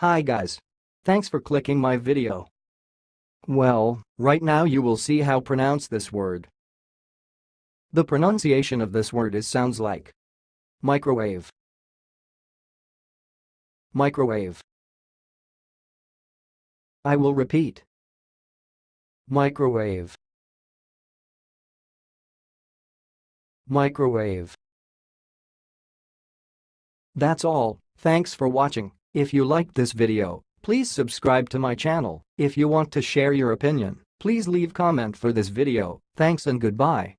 Hi guys. Thanks for clicking my video. Well, right now you will see how pronounce this word. The pronunciation of this word sounds like microwave. Microwave. I will repeat. Microwave. Microwave. That's all. Thanks for watching. If you liked this video, please subscribe to my channel. If you want to share your opinion, please leave comment for this video. Thanks and goodbye.